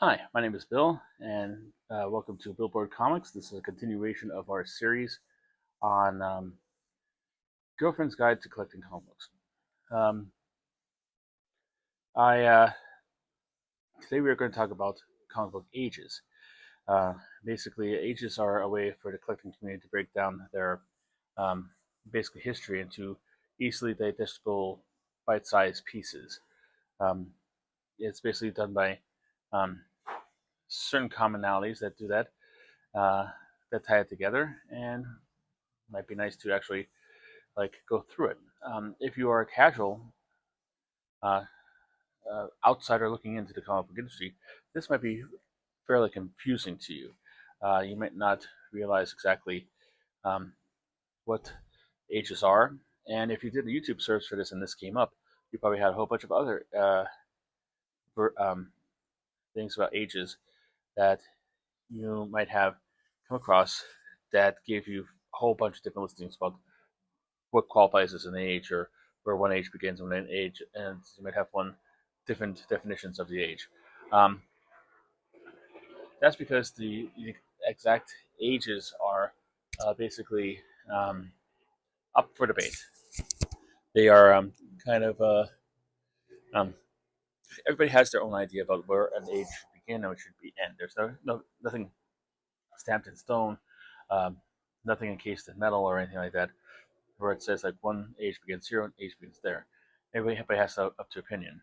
Hi, my name is Bill, and welcome to Billboard Comics. This is a continuation of our series on Girlfriend's Guide to Collecting Comic Books. Um, I Today we are going to talk about comic book ages. Uh, Basically, ages are a way for the collecting community to break down their um, basically history into easily digestible, bite-sized pieces. Um, it's basically done by um, certain commonalities that do that. Uh, that tie it together, and might be nice to actually go through it. If you are a casual uh, outsider looking into the comic book industry, this might be fairly confusing to you. You might not realize exactly um, what ages are, and if you did a YouTube search for this and this came up, you probably had a whole bunch of other things about ages that you might have come across that gave you a whole bunch of different listings about what qualifies as an age or where one age begins and an age, and you might have one different definitions of the age. Um, that's because the exact ages are basically um, up for debate. They are kind of um, everybody has their own idea about where an age should begin and it should be end. There's nothing stamped in stone, um, nothing encased in metal or anything like that, where it says like one age begins here, one age begins there. Everybody has up to opinion.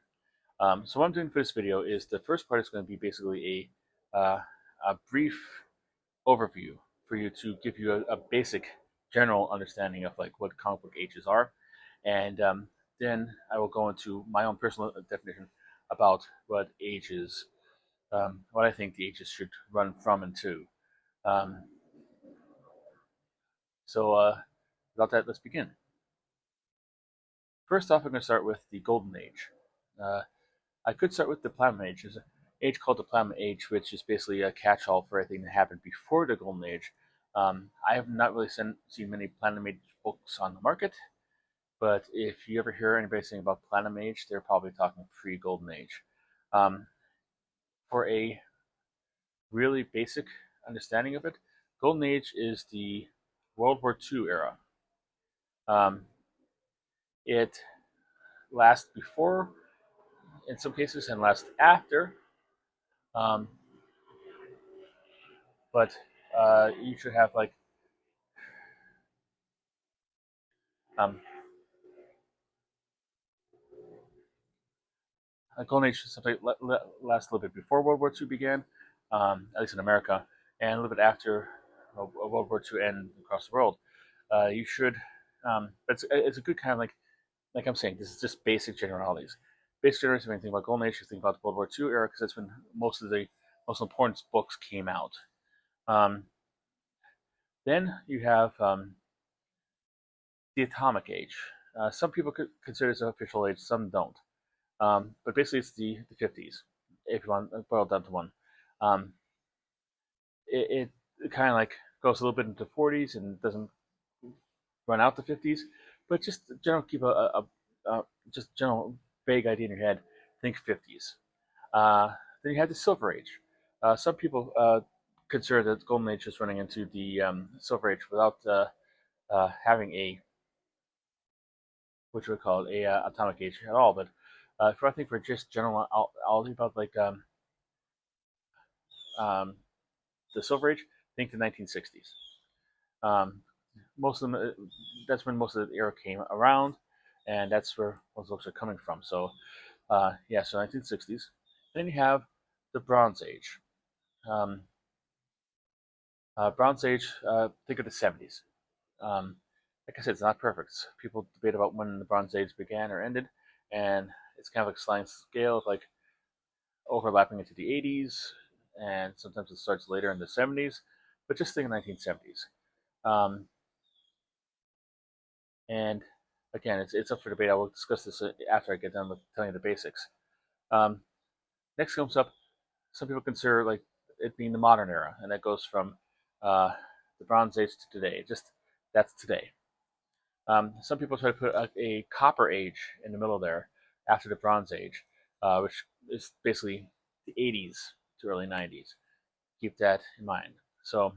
So what I'm doing for this video is the first part is going to be basically a brief overview for you to give you a basic general understanding of like what comic book ages are, and then I will go into my own personal definition about what ages, what I think the ages should run from and to. Um, so without that, let's begin. First off, I'm going to start with the Golden Age. Uh, I could start with the Platinum Age. There's an age called the Platinum Age, which is basically a catch-all for everything that happened before the Golden Age. I have not really seen many Platinum Age books on the market, but if you ever hear anybody saying about Platinum Age, they're probably talking pre-Golden Age. Um, for a really basic understanding of it, Golden Age is the World War II era. Um, it lasts before, in some cases, and lasts after. Um, but you should have um, Golden Age something lasts a little bit before World War II began, at least in America, and a little bit after World War II and across the world. You should, it's a good kind of like I'm saying, this is just basic generalities. Basic generalities, when you think about Golden Age, you think about the World War II era because that's when most of the most important books came out. Um, then you have the Atomic Age. Some people could consider this an official age, some don't. But basically, it's the 50s, if you want to boil it down to one. Um, it kind of like goes a little bit into 40s and doesn't run out the 50s, but just general keep a just general vague idea in your head. Think 50s. Then you have the Silver Age. Some people consider that Golden Age is running into the Silver Age without having a which we call it a atomic age at all. But if I think for just general, I'll about um, the Silver Age, think the 1960s. Um, most of them, that's when most of the era came around, and that's where those books are coming from. So, yeah, so 1960s. Then you have the Bronze Age. Um, Bronze Age, think of the 70s. Like I said, it's not perfect. People debate about when the Bronze Age began or ended, and it's kind of like a sliding scale of like overlapping into the 80s, and sometimes it starts later in the 70s, but just think of 1970s. Um, and again, it's up for debate. I will discuss this after I get done with telling you the basics. Um, Next comes up, some people consider like it being the modern era, and that goes from uh, the Bronze Age to today. Just that's today. Some people try to put a Copper Age in the middle there after the Bronze Age, which is basically the 80s to early 90s. Keep that in mind. So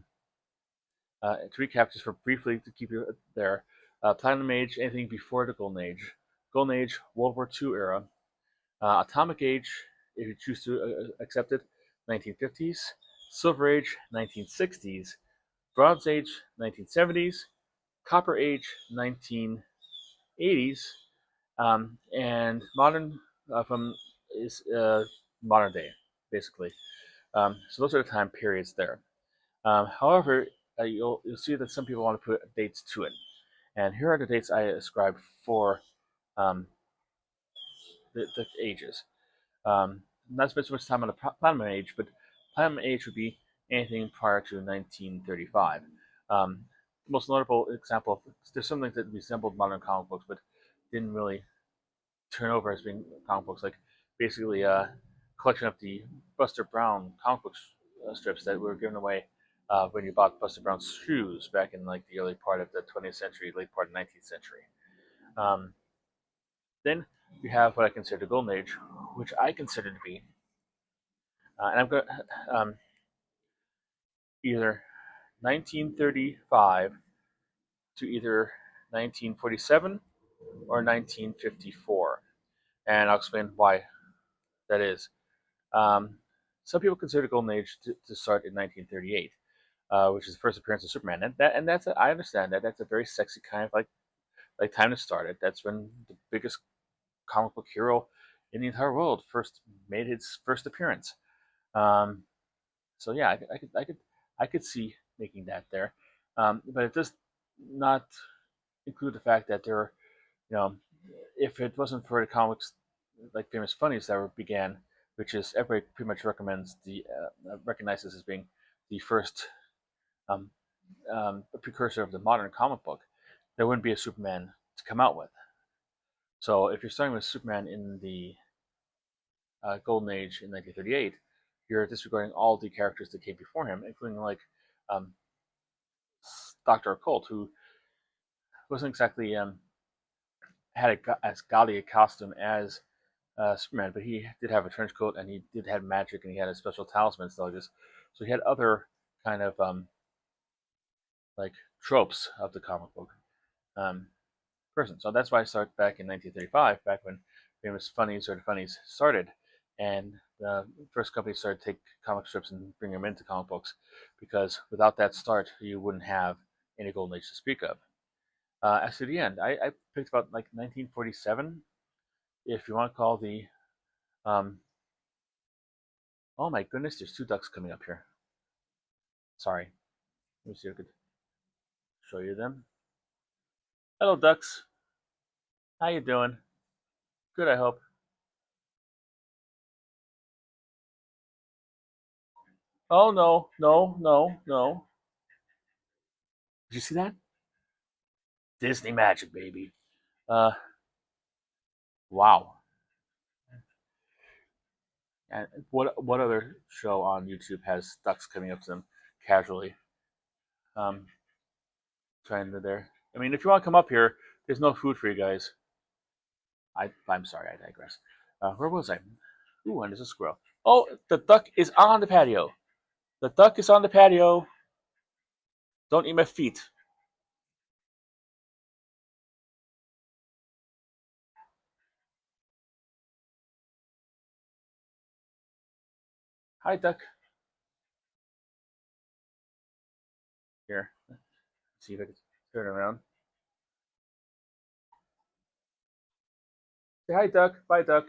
to recap, just for briefly to keep you there, Platinum Age, anything before the Golden Age. Golden Age, World War II era. Atomic Age, if you choose to accept it, 1950s. Silver Age, 1960s. Bronze Age, 1970s. Copper Age, 1980s. And modern from is modern day, basically. So those are the time periods there. However, you'll see that some people want to put dates to it, and here are the dates I ascribe for um, the ages. Not spend so much time on the Platinum Age, but Platinum Age would be anything prior to 1935. The most notable example, there's something that resembled modern comic books, but didn't really turn over as being comic books, like basically a collection of the Buster Brown comic book strips that were given away when you bought Buster Brown's shoes back in like the early part of the 20th century, late part of the 19th century. Um, then you have what I consider the Golden Age, which I consider to be, and I'm going either 1935 to either 1947 or 1954, and I'll explain why that is. Um, some people consider the Golden Age to start in 1938, which is the first appearance of Superman, and that's I understand that that's a very sexy kind of like time to start it. That's when the biggest comic book hero in the entire world first made his first appearance. Um, so yeah, I could see making that there, but it does not include the fact that there, you know, if it wasn't for the comics like Famous Funnies that began, which is everybody pretty much recognizes as being the first um, precursor of the modern comic book, there wouldn't be a Superman to come out with. So if you're starting with Superman in the Golden Age in 1938, you're disregarding all the characters that came before him, including like um, Doctor Occult, who wasn't exactly had as gaudy a costume as Superman, but he did have a trench coat and he did have magic and he had a special talisman still. So he had other kind of like tropes of the comic book um, person. So that's why I started back in 1935, back when Famous Funnies or the Funnies started, and the first company started to take comic strips and bring them into comic books, because without that start, you wouldn't have any Golden Age to speak of. As to the end, I picked about like 1947, if you want to call the um, oh my goodness, there's two ducks coming up here. Sorry. Let me see if I could show you them. Hello, ducks. How you doing? Good, I hope. Oh no, no, no, no. Did you see that? Disney magic, baby. Uh, wow. And what other show on YouTube has ducks coming up to them casually? Um, trying to there. I mean, if you want to come up here, there's no food for you guys. I'm sorry, I digress. Where was I? Ooh, and there's a squirrel. Oh, the duck is on the patio. The duck is on the patio. Don't eat my feet. Hi, duck. Here. Let's see if I can turn around. Say hi, duck. Bye, duck.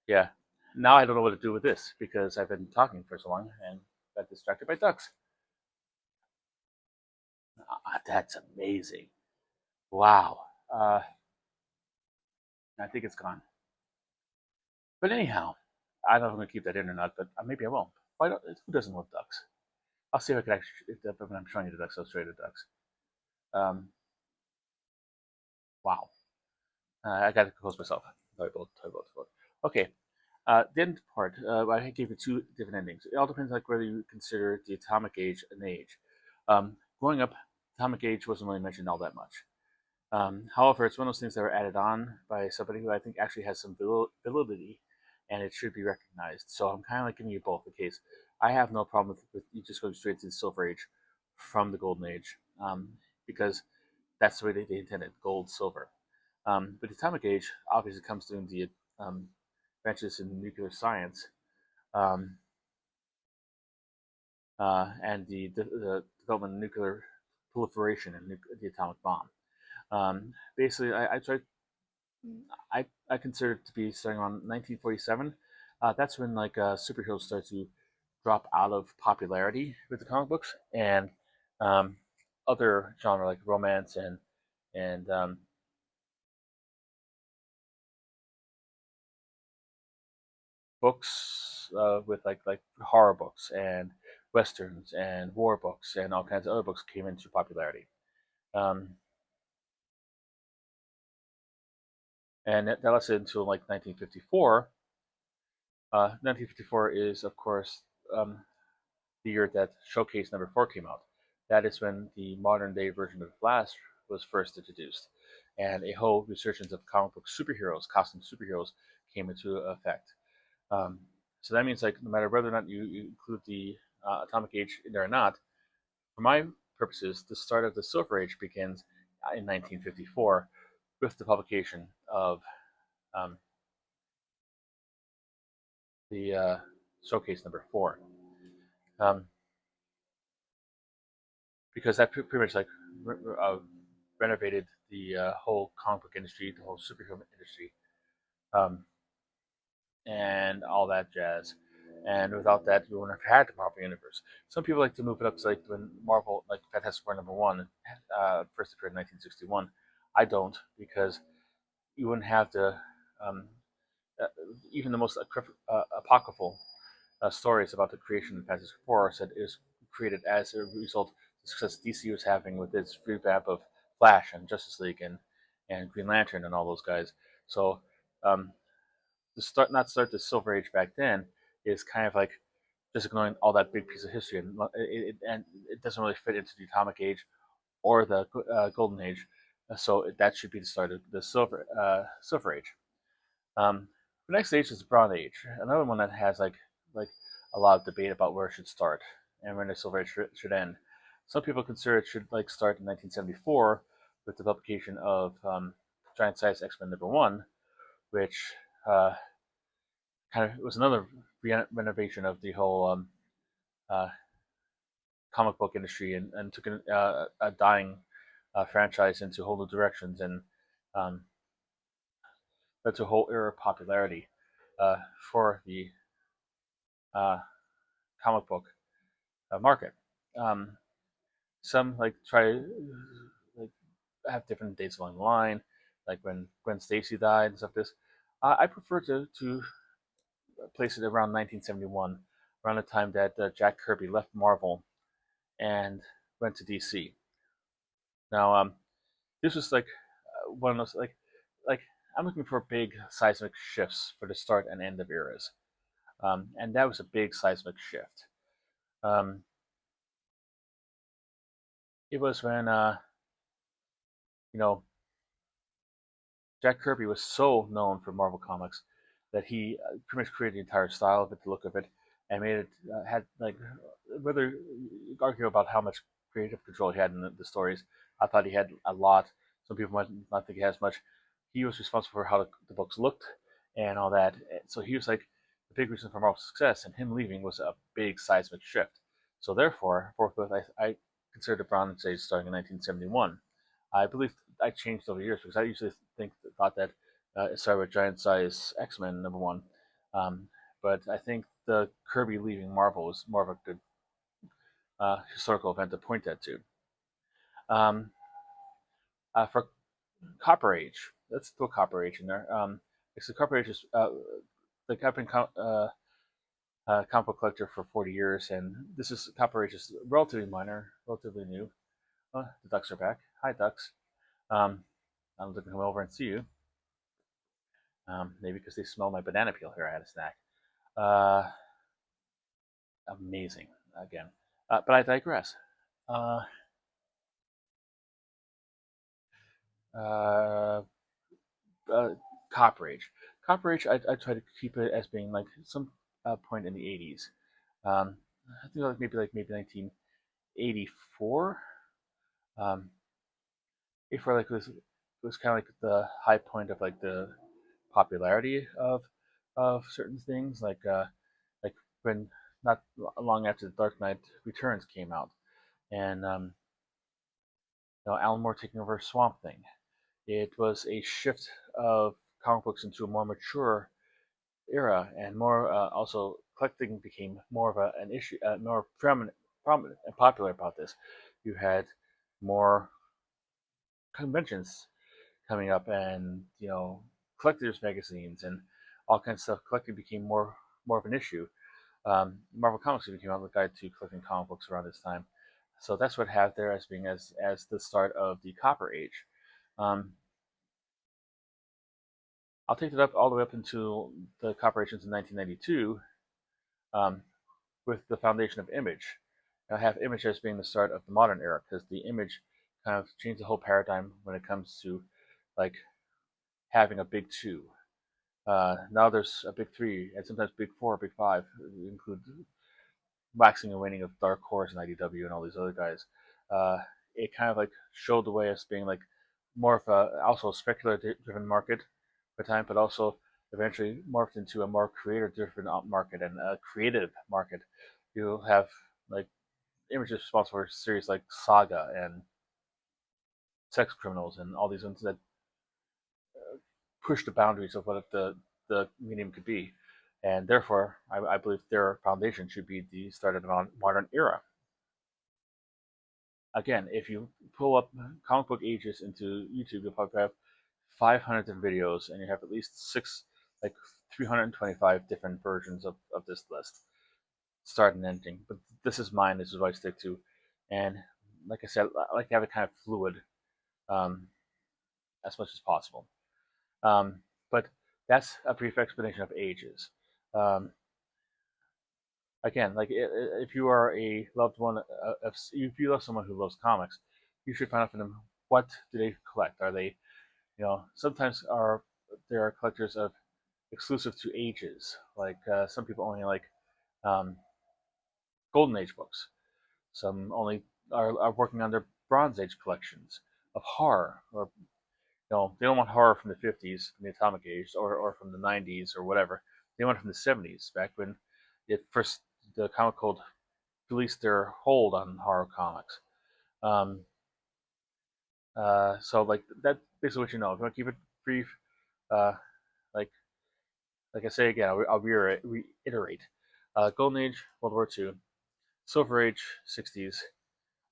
Yeah. Now I don't know what to do with this because I've been talking for so long and got distracted by ducks. That's amazing. Wow. I think it's gone. But anyhow, I don't know if I'm going to keep that in or not, but maybe I won't. Why don't, who doesn't love ducks? I'll see if I can actually, when I'm showing you the ducks, I'll show you the ducks. Um, wow. I got to close myself. Okay. The end part, I gave you two different endings. It all depends like whether you consider the atomic age an age. Growing up, atomic age wasn't really mentioned all that much. However, it's one of those things that were added on by somebody who I think actually has some validity, and it should be recognized. So I'm kind of like giving you both the case. I have no problem with you just going straight to the Silver Age from the Golden Age, because that's the way they intended, gold, silver. But the Atomic Age obviously comes during the advances in nuclear science, um, and the development of nuclear proliferation and the atomic bomb. Basically, I consider it to be starting around 1947. That's when like superheroes start to drop out of popularity with the comic books, and um, other genre like romance and books with like horror books and westerns and war books and all kinds of other books came into popularity. Um, and that lasted until like 1954. 1954 is, of course, the year that Showcase number 4 came out. That is when the modern day version of Flash was first introduced, and a whole resurgence of comic book superheroes, costume superheroes, came into effect. Um, so that means, like, no matter whether or not you include the Atomic Age in there or not, for my purposes, the start of the Silver Age begins in 1954 with the publication of um, the Showcase number 4. Um, because that pretty much like renovated the whole comic book industry, the whole superhero industry, um, and all that jazz. And without that, we wouldn't have had the Marvel Universe. Some people like to move it up to like when Marvel, like Fantastic Four number one, first appeared in 1961. I don't, because you wouldn't have the um, uh, even the most apocryphal stories about the creation of Fantastic Four said it was created as a result of the success DC was having with its revamp of Flash and Justice League and Green Lantern and all those guys. So um, to start the Silver Age back then is kind of like just ignoring all that big piece of history, and it doesn't really fit into the Atomic Age or the Golden Age. So that should be the start of the Silver Age. The next age is the Bronze Age, another one that has like a lot of debate about where it should start and when the Silver Age should end. Some people consider it should like start in 1974 with the publication of Giant Size X-Men number one, which uh, kind of was another renovation of the whole uh, comic book industry and took a dying franchise into whole new directions and um, led to a whole era of popularity uh, for the uh, comic book market. Um, some like try like have different dates along the line, like when Gwen Stacy died and stuff. This I prefer to place it around 1971, around the time that Jack Kirby left Marvel and went to DC. Now, this was like one of those like I'm looking for big seismic shifts for the start and end of eras, and that was a big seismic shift. Um, it was when you know Jack Kirby was so known for Marvel Comics that he pretty much created the entire style of it, the look of it, and made it had like whether you argue about how much creative control he had in the stories. I thought he had a lot. Some people might not think he has much. He was responsible for how the books looked and all that. So he was like the big reason for Marvel's success, and him leaving was a big seismic shift. So therefore, forthwith, I considered the Bronze Age starting in 1971. I believe I changed over the years because I usually thought that it started with Giant Size X Men number one, um, but I think the Kirby leaving Marvel is more of a good historical event to point that to. Um, for Copper Age, let's throw Copper Age in there. Because the Copper Age is like I've been comic book collector for 40 years, and this is Copper Age is relatively minor, relatively new. The ducks are back. Hi, ducks. Um, I'm looking to come over and see you. Maybe because they smell my banana peel here. I had a snack. Uh, Amazing again. But I digress. Uh, uh, uh, Copper Age. Copper Age, I try to keep it as being like some point in the 80s. Um, I think maybe 1984. Um, 84 like was kind of like the high point of like the popularity of certain things like when not long after the Dark Knight Returns came out, and Alan Moore taking over Swamp Thing. It was a shift of comic books into a more mature era, and more also collecting became more of an issue, more prominent and popular about this. You had more conventions coming up, and collectors magazines and all kinds of stuff. Collecting became more of an issue. Marvel Comics even came out with a guide to collecting comic books around this time. So that's what I have there as being as the start of the Copper Age. Um, I'll take it up all the way up until the Copper Age in 1992 um, with the foundation of Image. I have Image as being the start of the modern era because the Image kind of changed the whole paradigm when it comes to like having a big two. Now there's a big three and sometimes big four, big five, include waxing and waning of Dark Horse and IDW and all these other guys. Uh, it kind of like showed the way as being like more of a also speculator driven market for time, but also eventually morphed into a more creator driven market and a creative market. You'll have like Images responsible for series like Saga and Sex Criminals and all these ones that push the boundaries of what the medium could be. And therefore, I believe their foundation should be the start of the modern era. Again, if you pull up comic book ages into YouTube, you'll probably have 500 different videos, and you have at least like 325 different versions of this list, start and ending. But this is mine. This is what I stick to, and like I said, I like to have it kind of fluid, um, as much as possible. Um, but that's a brief explanation of ages. Um, Again, like if you are a loved one, if you love someone who loves comics, you should find out from them what do they collect. Are they, sometimes there are collectors of exclusive to ages. Like some people only like um, Golden Age books. Some only are working on their Bronze Age collections of horror, or they don't want horror from the 50s, from the Atomic Age, or from the 90s or whatever. They want it from the 70s, back when it first the comic code released their hold on horror comics. Um, so like that's basically what you know. If you want to keep it brief, uh, like like I say again, I'll reiterate. Golden Age, World War II, Silver Age, 60s,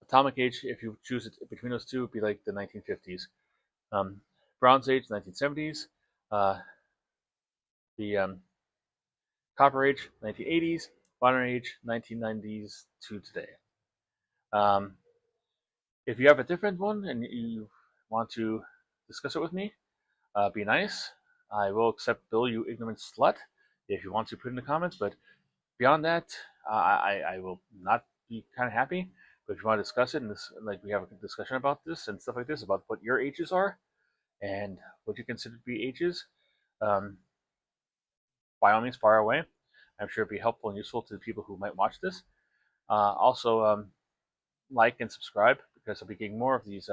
Atomic Age. If you choose it between those two, would be like the 1950s. Um, Bronze Age, 1970s. Uh, the Copper Age, 1980s. Modern Age, 1990s to today. Um, if you have a different one and you want to discuss it with me, be nice. I will accept Bill, you ignorant slut, if you want to put in the comments. But beyond that, I will not be kind of happy. But if you want to discuss it and like we have a discussion about this and stuff like this, about what your ages are and what you consider to be ages, um, by all means, fire away. I'm sure it'd be helpful and useful to the people who might watch this. Also, like and subscribe because I'll be getting more of these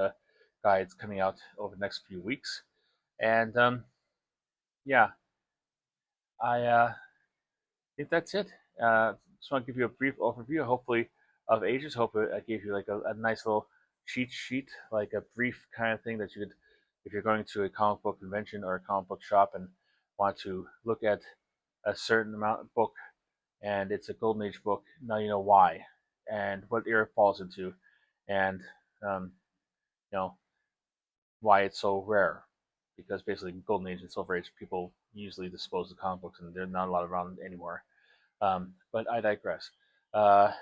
guides coming out over the next few weeks. And yeah, I think that's it. Just want to give you a brief overview, hopefully, of ages. Hope I gave you like a nice little cheat sheet, like a brief kind of thing that you could, if you're going to a comic book convention or a comic book shop and want to look at a certain amount of book and it's a Golden Age book, now you know why and what era it falls into, and um, you know why it's so rare. Because basically, Golden Age and Silver Age people usually dispose of comic books, and they're not a lot around anymore. But I digress. Uh,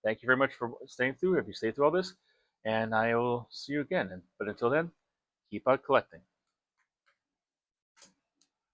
Thank you very much for staying through. If you stayed through all this, and I will see you again. But until then, keep out collecting.